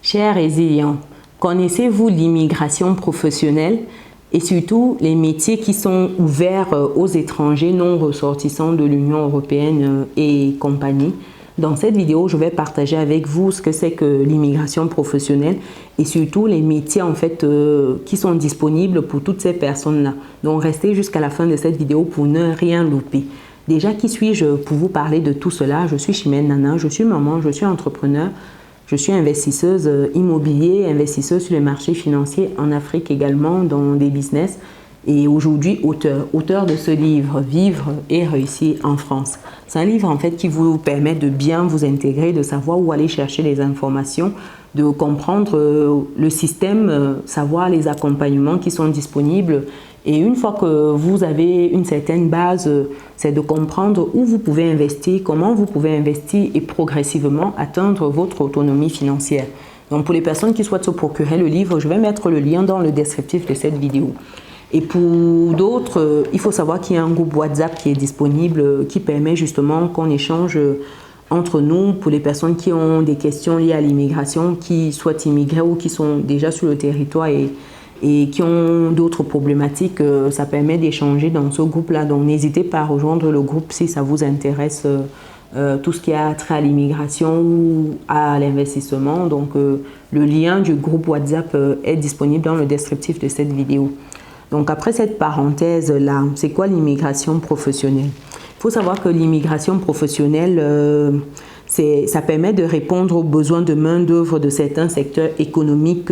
Chers résilients, connaissez-vous l'immigration professionnelle et surtout les métiers qui sont ouverts aux étrangers non ressortissants de l'Union européenne et compagnie? Dans cette vidéo, je vais partager avec vous ce que c'est que l'immigration professionnelle et surtout les métiers en fait qui sont disponibles pour toutes ces personnes-là. Donc restez jusqu'à la fin de cette vidéo pour ne rien louper. Déjà, qui suis-je pour vous parler de tout cela? Je suis Chimène Nana, je suis maman, je suis entrepreneur, je suis investisseuse immobilier, investisseuse sur les marchés financiers en Afrique également, dans des business. Et aujourd'hui, auteur de ce livre, Vivre et réussir en France. C'est un livre en fait qui vous permet de bien vous intégrer, de savoir où aller chercher les informations, de comprendre le système, savoir les accompagnements qui sont disponibles. Et une fois que vous avez une certaine base, c'est de comprendre où vous pouvez investir, comment vous pouvez investir et progressivement atteindre votre autonomie financière. Donc pour les personnes qui souhaitent se procurer le livre, je vais mettre le lien dans le descriptif de cette vidéo. Et pour d'autres, il faut savoir qu'il y a un groupe WhatsApp qui est disponible, qui permet justement qu'on échange entre nous pour les personnes qui ont des questions liées à l'immigration, qui souhaitent immigrer ou qui sont déjà sur le territoire et qui ont d'autres problématiques. Ça permet d'échanger dans ce groupe-là. Donc n'hésitez pas à rejoindre le groupe si ça vous intéresse, tout ce qui a trait à l'immigration ou à l'investissement. Donc le lien du groupe WhatsApp est disponible dans le descriptif de cette vidéo. Donc après cette parenthèse-là, c'est quoi l'immigration professionnelle? Il faut savoir que l'immigration professionnelle, ça permet de répondre aux besoins de main-d'œuvre de certains secteurs économiques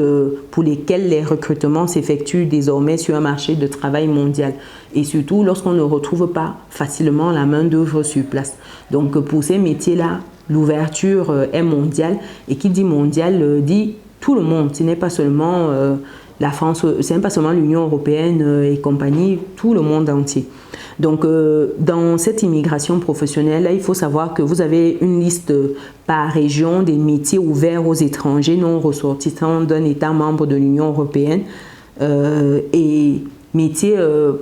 pour lesquels les recrutements s'effectuent désormais sur un marché de travail mondial. Et surtout lorsqu'on ne retrouve pas facilement la main-d'œuvre sur place. Donc pour ces métiers-là, l'ouverture est mondiale. Et qui dit mondial dit tout le monde. Ce n'est pas seulement la France, ce n'est pas seulement l'Union européenne et compagnie, tout le monde entier. Donc, dans cette immigration professionnelle, il faut savoir que vous avez une liste par région des métiers ouverts aux étrangers non ressortissants d'un État membre de l'Union européenne et métiers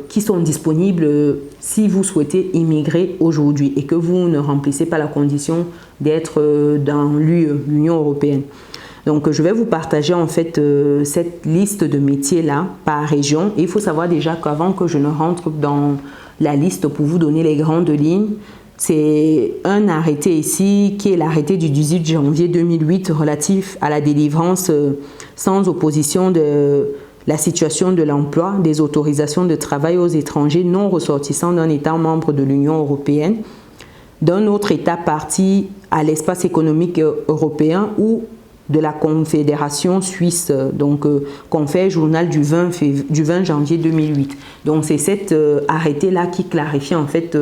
qui sont disponibles si vous souhaitez immigrer aujourd'hui et que vous ne remplissez pas la condition d'être dans l'Union européenne. Donc, je vais vous partager en fait cette liste de métiers-là par région. Et il faut savoir déjà qu'avant que je ne rentre dans la liste pour vous donner les grandes lignes, c'est un arrêté ici qui est l'arrêté du 18 janvier 2008 relatif à la délivrance sans opposition de la situation de l'emploi, des autorisations de travail aux étrangers non ressortissants d'un État membre de l'Union européenne, d'un autre État parti à l'espace économique européen ou de la Confédération suisse, donc Confère journal du 20 janvier 2008. Donc c'est cet arrêté-là qui clarifie en fait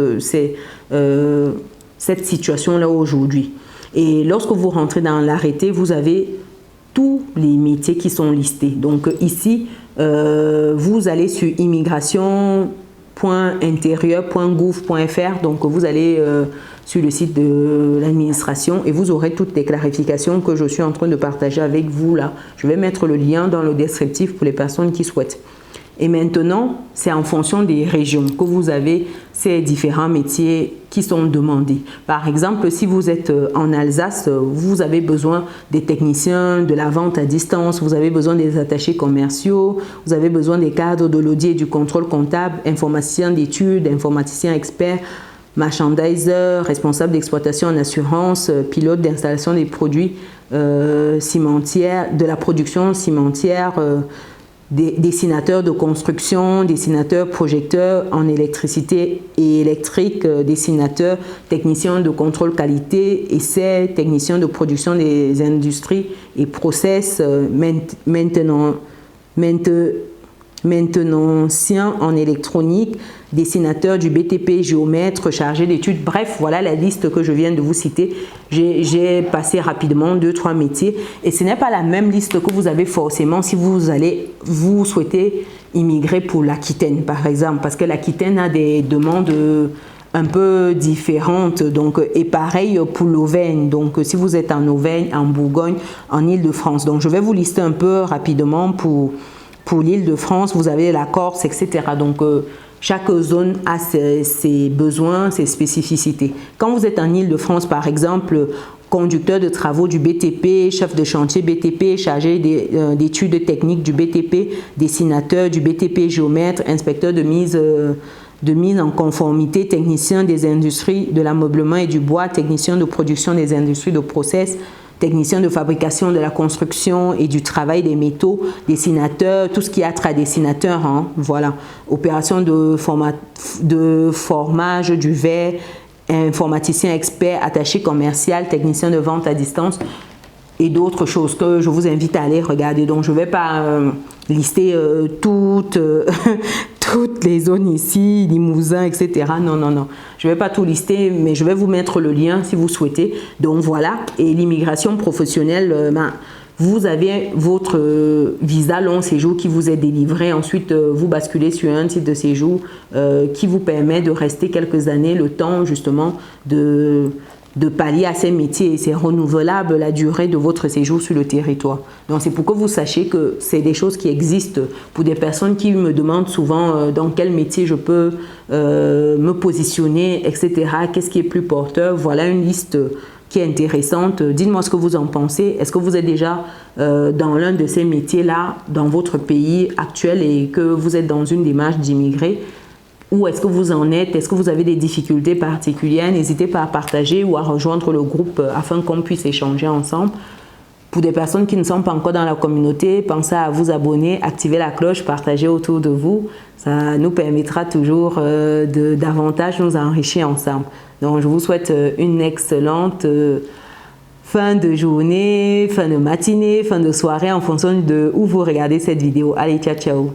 cette situation-là aujourd'hui. Et lorsque vous rentrez dans l'arrêté, vous avez tous les métiers qui sont listés. Donc ici, vous allez sur immigration.intérieur.gouv.fr, donc vous allez sur le site de l'administration et vous aurez toutes les clarifications que je suis en train de partager avec vous là. Je vais mettre le lien dans le descriptif pour les personnes qui souhaitent. Et maintenant, c'est en fonction des régions que vous avez ces différents métiers qui sont demandés. Par exemple, si vous êtes en Alsace, vous avez besoin des techniciens de la vente à distance, vous avez besoin des attachés commerciaux, vous avez besoin des cadres de l'audit et du contrôle comptable, informaticiens d'études, informaticiens experts, merchandiser, responsable d'exploitation en assurance, pilote d'installation des produits cimentières, de la production cimentière, dessinateurs de construction, dessinateurs projecteurs en électricité et électrique, dessinateurs, techniciens de contrôle qualité, essais, techniciens de production des industries et process, maintenanciens en électronique, dessinateur du BTP, géomètre, chargé d'études. Bref, voilà la liste que je viens de vous citer. J'ai passé rapidement 2-3 métiers et ce n'est pas la même liste que vous avez forcément si vous souhaitez immigrer pour l'Aquitaine par exemple, parce que l'Aquitaine a des demandes un peu différentes, donc, et pareil pour l'Auvergne. Donc si vous êtes en Auvergne, en Bourgogne, en Île-de-France. Donc je vais vous lister un peu rapidement pour l'Île-de-France, vous avez la Corse, etc. Donc, chaque zone a ses besoins, ses spécificités. Quand vous êtes en Île-de-France, par exemple, conducteur de travaux du BTP, chef de chantier BTP, chargé d'études techniques du BTP, dessinateur du BTP, géomètre, inspecteur de mise en conformité, technicien des industries de l'ameublement et du bois, technicien de production des industries de process, technicien de fabrication de la construction et du travail des métaux, dessinateur, tout ce qui est à dessinateur, hein, voilà, opération de formage du verre, informaticien expert, attaché commercial, technicien de vente à distance et d'autres choses que je vous invite à aller regarder. Donc, je ne vais pas lister toutes les zones ici, Limousin, etc. Non, non, non. Je ne vais pas tout lister, mais je vais vous mettre le lien si vous souhaitez. Donc, voilà. Et l'immigration professionnelle, vous avez votre visa long séjour qui vous est délivré. Ensuite, vous basculez sur un titre de séjour qui vous permet de rester quelques années, le temps justement de pallier à ces métiers. Et c'est renouvelable la durée de votre séjour sur le territoire. Donc, c'est pour que vous sachiez que c'est des choses qui existent pour des personnes qui me demandent souvent dans quel métier je peux me positionner, etc. Qu'est-ce qui est plus porteur? Voilà une liste qui est intéressante. Dites-moi ce que vous en pensez. Est-ce que vous êtes déjà dans l'un de ces métiers-là, dans votre pays actuel et que vous êtes dans une démarche d'immigrer? Où est-ce que vous en êtes? Est-ce que vous avez des difficultés particulières? N'hésitez pas à partager ou à rejoindre le groupe afin qu'on puisse échanger ensemble. Pour des personnes qui ne sont pas encore dans la communauté, pensez à vous abonner, activer la cloche, partager autour de vous. Ça nous permettra toujours de davantage nous enrichir ensemble. Donc, je vous souhaite une excellente fin de journée, fin de matinée, fin de soirée en fonction de où vous regardez cette vidéo. Allez, ciao, ciao!